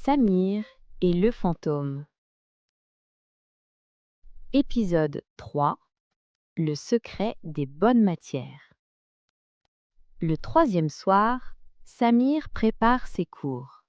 Samir et le fantôme. Épisode 3. Le secret des bonnes matières. Le troisième soir, Samir prépare ses cours.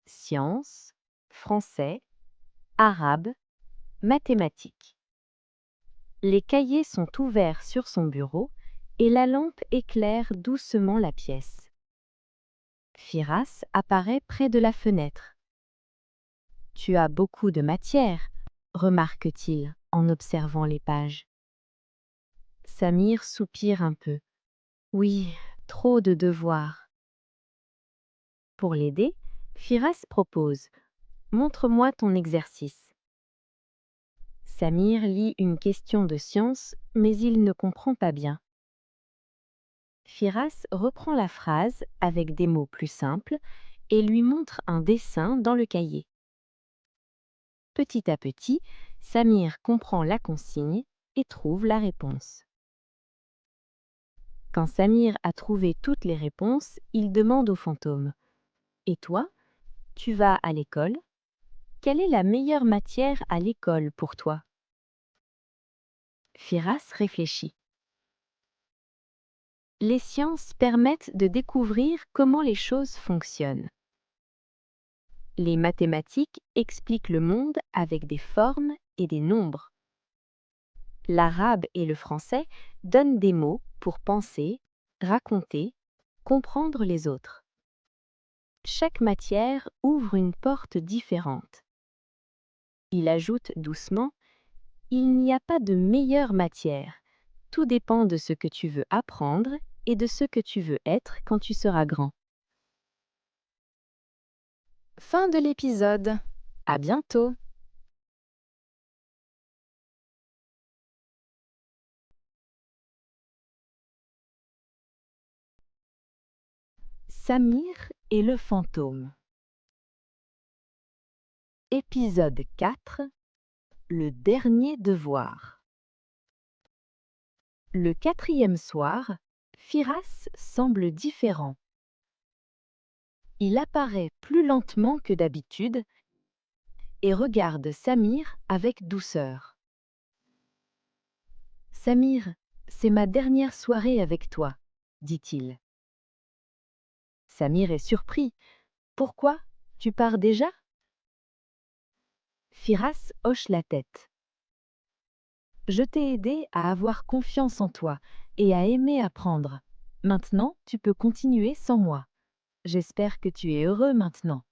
Sciences, français, arabe, mathématiques. Les cahiers sont ouverts sur son bureau et la lampe éclaire doucement la pièce. Firas apparaît près de la fenêtre. « Tu as beaucoup de matière », remarque-t-il en observant les pages. Samir soupire un peu. Oui, trop de devoirs. Pour l'aider, Firas propose « Montre-moi ton exercice ». Samir lit une question de science, mais il ne comprend pas bien. Firas reprend la phrase avec des mots plus simples et lui montre un dessin dans le cahier. Petit à petit, Samir comprend la consigne et trouve la réponse. Quand Samir a trouvé toutes les réponses, il demande au fantôme « Et toi, tu vas à l'école ? Quelle est la meilleure matière à l'école pour toi ?» Firas réfléchit. Les sciences permettent de découvrir comment les choses fonctionnent. Les mathématiques expliquent le monde avec des formes et des nombres. L'arabe et le français donnent des mots pour penser, raconter, comprendre les autres. Chaque matière ouvre une porte différente. Il ajoute doucement « Il n'y a pas de meilleure matière. Tout dépend de ce que tu veux apprendre et de ce que tu veux être quand tu seras grand. » Fin de l'épisode. À bientôt. Samir et le fantôme. Épisode 4. Le dernier devoir. Le quatrième soir, Firas semble différent. Il apparaît plus lentement que d'habitude et regarde Samir avec douceur. « Samir, c'est ma dernière soirée avec toi, » dit-il. Samir est surpris. « Pourquoi ? Tu pars déjà ?» Firas hoche la tête. « Je t'ai aidé à avoir confiance en toi et à aimer apprendre. Maintenant, tu peux continuer sans moi. J'espère que tu es heureux maintenant. »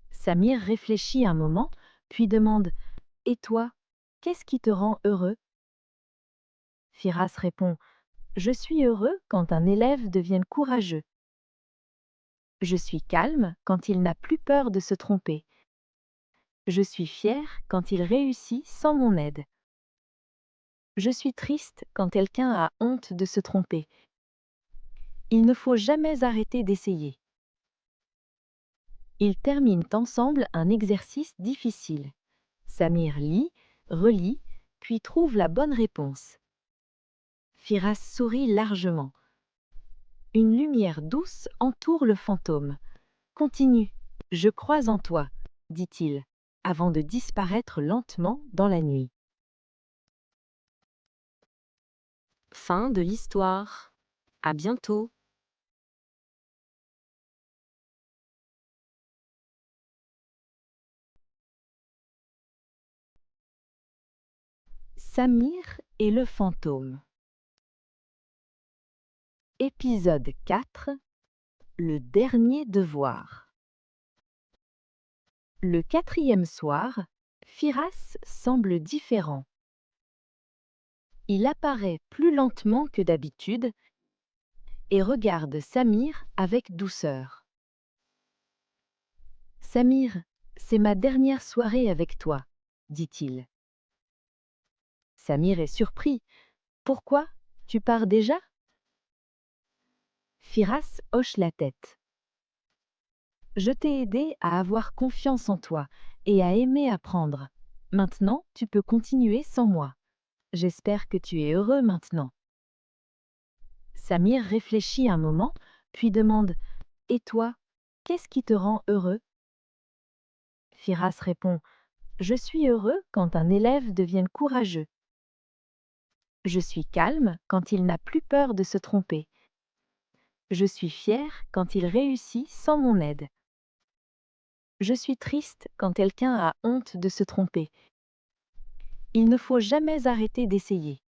Samir réfléchit un moment, puis demande « Et toi, qu'est-ce qui te rend heureux ?» Firas répond « Je suis heureux quand un élève devient courageux. Je suis calme quand il n'a plus peur de se tromper. Je suis fier quand il réussit sans mon aide. Je suis triste quand quelqu'un a honte de se tromper. Il ne faut jamais arrêter d'essayer. » Ils terminent ensemble un exercice difficile. Samir lit, relit, puis trouve la bonne réponse. Firas sourit largement. Une lumière douce entoure le fantôme. « Continue, je crois en toi, » dit-il, avant de disparaître lentement dans la nuit. Fin de l'histoire. À bientôt. Samir et le fantôme. Épisode 4. Le dernier devoir. Le quatrième soir, Firas semble différent. Il apparaît plus lentement que d'habitude et regarde Samir avec douceur. « Samir, c'est ma dernière soirée avec toi, » dit-il. Samir est surpris. « Pourquoi ? Tu pars déjà ?» Firas hoche la tête. « Je t'ai aidé à avoir confiance en toi et à aimer apprendre. Maintenant, tu peux continuer sans moi. J'espère que tu es heureux maintenant. » Samir réfléchit un moment, puis demande « Et toi, qu'est-ce qui te rend heureux ?» Firas répond: Je suis heureux quand un élève devient courageux. Je suis calme quand il n'a plus peur de se tromper. Je suis fier quand il réussit sans mon aide. Je suis triste quand quelqu'un a honte de se tromper. Il ne faut jamais arrêter d'essayer.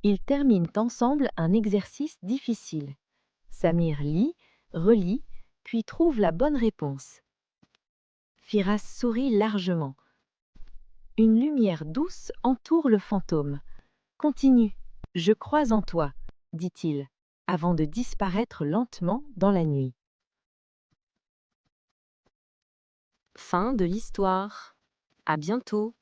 Ils terminent ensemble un exercice difficile. Samir lit, relit, puis trouve la bonne réponse. Firas sourit largement. Une lumière douce entoure le fantôme. Continue, je crois en toi, dit-il, avant de disparaître lentement dans la nuit. Fin de l'histoire. À bientôt.